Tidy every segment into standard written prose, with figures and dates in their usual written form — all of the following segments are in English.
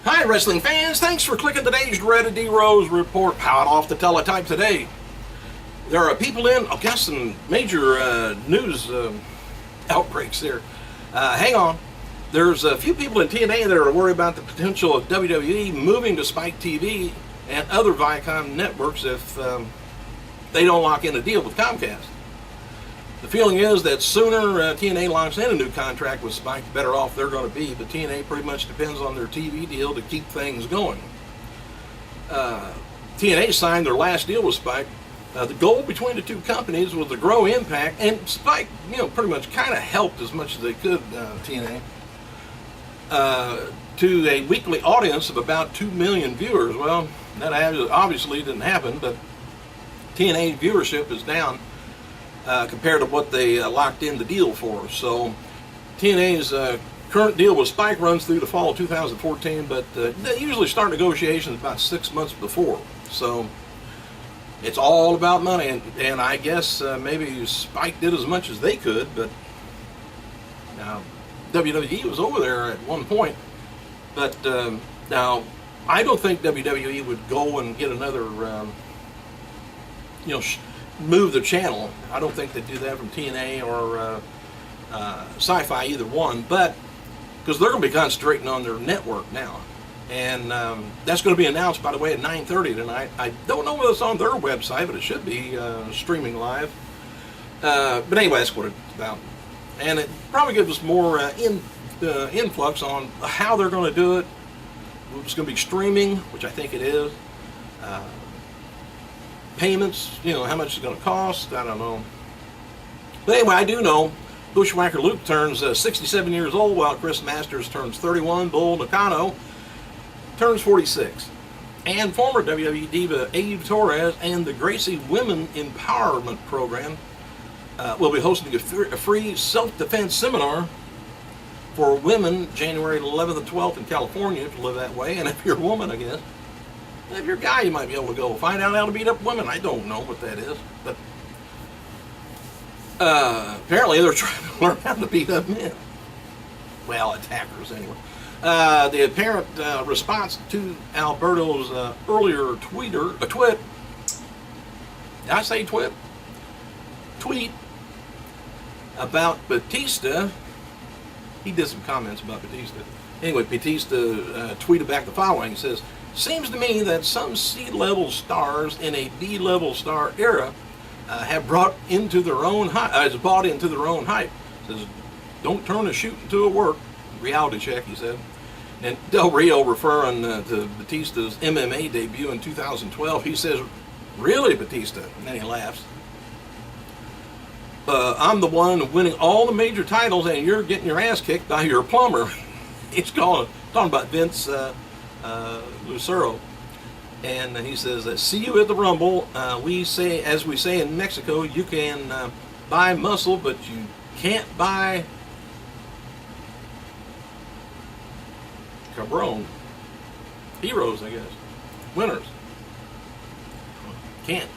Hi, wrestling fans. Thanks for clicking today's Dreaded D-Rose report. Hot off the teletype today. There are people in, I guess, some major news outbreaks there. Hang on. There's a few people in TNA that are worried about the potential of WWE moving to Spike TV and other Viacom networks if they don't lock in a deal with Comcast. The feeling is that sooner TNA locks in a new contract with Spike, the better off they're going to be, but TNA pretty much depends on their TV deal to keep things going. TNA signed their last deal with Spike. The goal between the two companies was to grow Impact, and Spike, pretty much kind of helped as much as they could, TNA, to a weekly audience of about 2 million viewers. Well, that obviously didn't happen, but TNA viewership is down compared to what they locked in the deal for. So TNA's current deal with Spike runs through the fall of 2014, but they usually start negotiations about 6 months before. So it's all about money, and I guess maybe Spike did as much as they could, but now WWE was over there at one point. But now I don't think WWE would go and get another, move the channel. I don't think they'd do that from TNA or Sci-Fi, either one, but because they're going to be concentrating on their network now. And that's going to be announced, by the way, at 9:30 tonight. I don't know whether it's on their website, but it should be streaming live. But anyway, that's what it's about. And it probably gives us more influx on how they're going to do it. It's going to be streaming, which I think it is. Payments, how much it's going to cost, I don't know. But anyway, I do know Bushwhacker Luke turns 67 years old, while Chris Masters turns 31. Bull Nakano turns 46. And former WWE diva Eve Torres and the Gracie Women Empowerment Program will be hosting a free self-defense seminar for women January 11th and 12th in California, if you live that way. And if you're a woman, I guess. If you're a guy, you might be able to go find out how to beat up women. I don't know what that is, but apparently they're trying to learn how to beat up men. Well, attackers anyway. The apparent response to Alberto's earlier twit. Did I say twit? Tweet about Batista. He did some comments about Batista. Anyway, Batista tweeted back the following. He says, "Seems to me that some C-level stars in a B-level star era have brought into their own bought into their own hype." Says, "Don't turn a shoot into a work." Reality check, he said. And Del Rio, referring to Batista's MMA debut in 2012, he says, "Really, Batista?" And then he laughs. "I'm the one winning all the major titles, and you're getting your ass kicked by your plumber." He's talking about Vince Lucero, and he says, "See you at the Rumble. We say, as we say in Mexico, you can buy muscle, but you can't buy cabron. Heroes, I guess. Winners. Can't.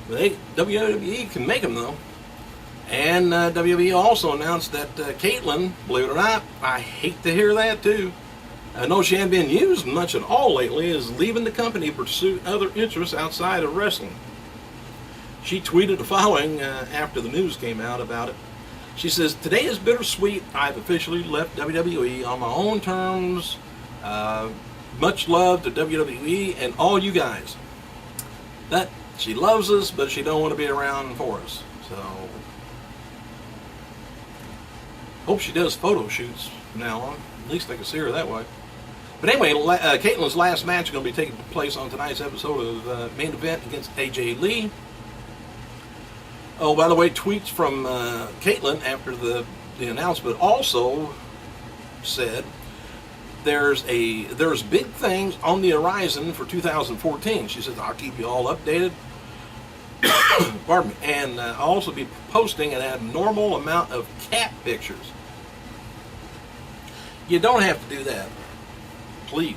But WWE can make them, though." And WWE also announced that Caitlyn, believe it or not, I hate to hear that too, I know she hasn't been used much at all lately, is leaving the company to pursue other interests outside of wrestling. She tweeted the following after the news came out about it. She says, "Today is bittersweet. I've officially left WWE on my own terms. Much love to WWE and all you guys. But she loves us, but she don't want to be around for us. So hope she does photo shoots from now on. At least I can see her that way." But anyway, Caitlyn's last match is going to be taking place on tonight's episode of Main Event against AJ Lee. Oh, by the way, tweets from Caitlyn after the announcement also said there's big things on the horizon for 2014. She says, "I'll keep you all updated." Pardon me. And I'll also be posting an abnormal amount of cat pictures. You don't have to do that. Please.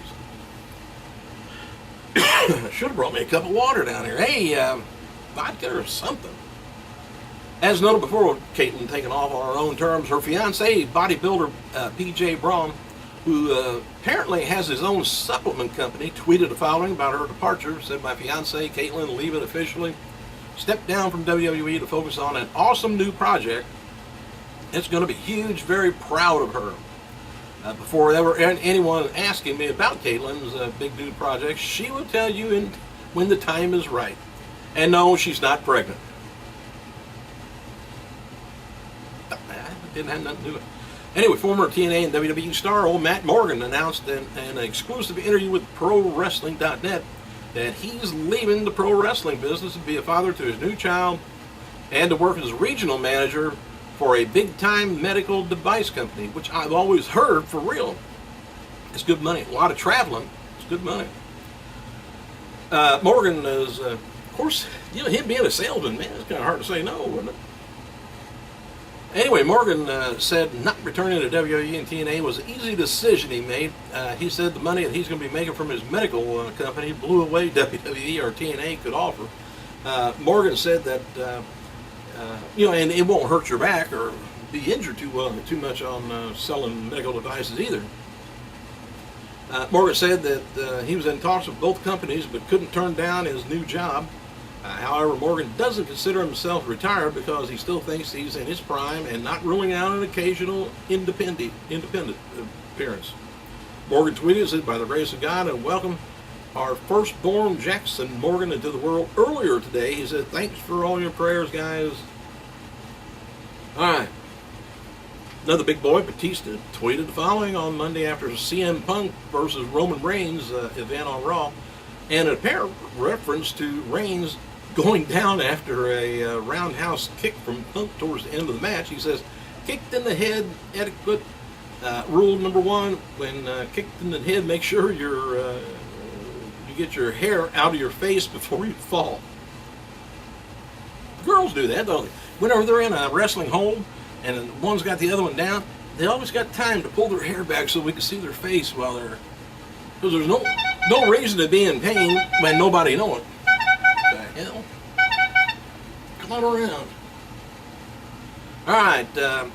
Should have brought me a cup of water down here. Hey, vodka or something. As noted before, Caitlyn taking off on her own terms. Her fiancé, bodybuilder PJ Braun, who apparently has his own supplement company, tweeted the following about her departure. Said, "My fiance, Caitlin, leaving officially. Stepped down from WWE to focus on an awesome new project. It's going to be huge. Very proud of her." Before ever anyone asking me about Caitlin's big new project, she will tell you when the time is right. And no, she's not pregnant. Didn't have nothing to do with it. Anyway, former TNA and WWE star old Matt Morgan announced in an exclusive interview with ProWrestling.net that he's leaving the pro wrestling business to be a father to his new child and to work as regional manager for a big-time medical device company, which I've always heard for real. It's good money. A lot of traveling. It's good money. Morgan is, of course, him being a salesman, man, it's kind of hard to say no, wouldn't it? Anyway, Morgan said not returning to WWE and TNA was an easy decision he made. He said the money that he's going to be making from his medical company blew away WWE or TNA could offer. Morgan said that, and it won't hurt your back or be injured too much on selling medical devices either. Morgan said that he was in talks with both companies but couldn't turn down his new job. However, Morgan doesn't consider himself retired because he still thinks he's in his prime and not ruling out an occasional independent appearance. Morgan tweeted, said, "By the grace of God, and welcome our firstborn Jackson Morgan into the world earlier today." He said, "Thanks for all your prayers, guys." All right. Another big boy, Batista, tweeted the following on Monday after CM Punk versus Roman Reigns event on Raw, and an apparent reference to Reigns going down after a roundhouse kick from Punk towards the end of the match. He says, "Kicked in the head etiquette. Rule number 1, when kicked in the head, make sure you get your hair out of your face before you fall." Girls do that, don't they? Whenever they're in a wrestling hold and one's got the other one down, they always got time to pull their hair back so we can see their face while they're... Because there's no reason to be in pain when nobody knows it. What the hell? Come on around. Alright,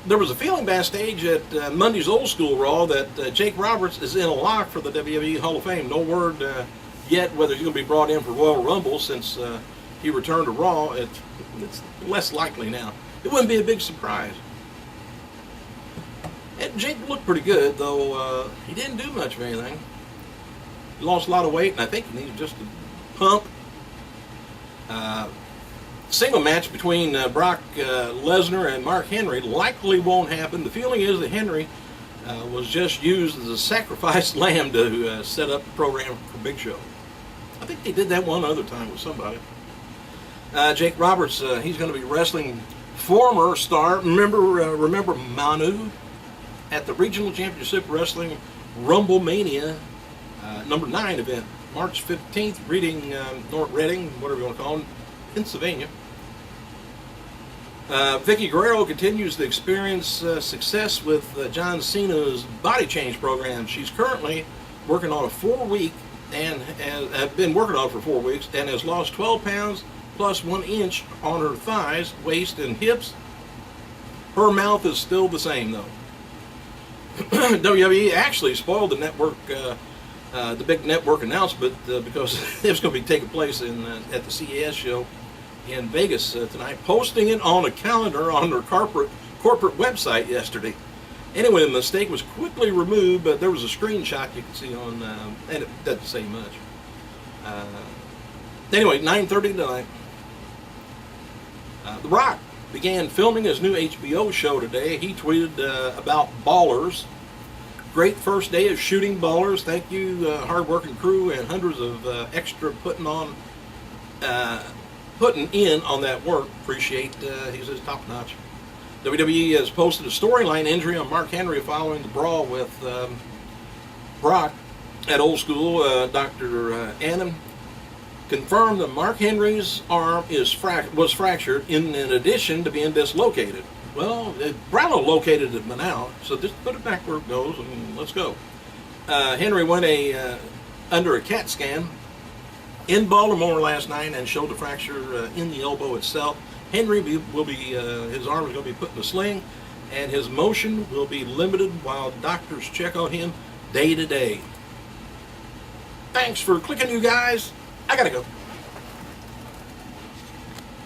there was a feeling backstage at Monday's Old School Raw that Jake Roberts is in a lock for the WWE Hall of Fame. No word yet whether he's going to be brought in for Royal Rumble since he returned to Raw. It's less likely now. It wouldn't be a big surprise. And Jake looked pretty good, though he didn't do much of anything. He lost a lot of weight, and I think he needs just a pump. Single match between Brock Lesnar and Mark Henry likely won't happen. The feeling is that Henry was just used as a sacrificed lamb to set up the program for Big Show. I think they did that one other time with somebody. Jake Roberts, he's going to be wrestling former star. Remember Manu at the Regional Championship Wrestling Rumble Mania number 9 event, March 15th, Reading, Reading, whatever you want to call it, Pennsylvania. Vicky Guerrero continues to experience success with John Cena's body change program. She's currently working on a 4-week and has been working on it for 4 weeks and has lost 12 pounds plus 1 inch on her thighs, waist, and hips. Her mouth is still the same, though. WWE actually spoiled the network, the big network announcement, because it was going to be taking place at the CES show in Vegas tonight, posting it on a calendar on their corporate website yesterday. Anyway, the mistake was quickly removed, but there was a screenshot you can see on, and it doesn't say much. Anyway, 9:30 tonight. The Rock began filming his new HBO show today. He tweeted about Ballers. Great first day of shooting, Ballers. Thank you, hard-working crew and hundreds of extra putting in on that work. Appreciate, he says, top notch. WWE has posted a storyline injury on Mark Henry following the brawl with Brock at Old School. Dr. Adam confirmed that Mark Henry's arm was fractured in addition to being dislocated. Well, Brown located it now, so just put it back where it goes and let's go. Henry went under a CAT scan in Baltimore last night and showed the fracture in the elbow itself. Henry will be his arm is going to be put in a sling, and his motion will be limited while doctors check on him day to day. Thanks for clicking, you guys. I gotta go.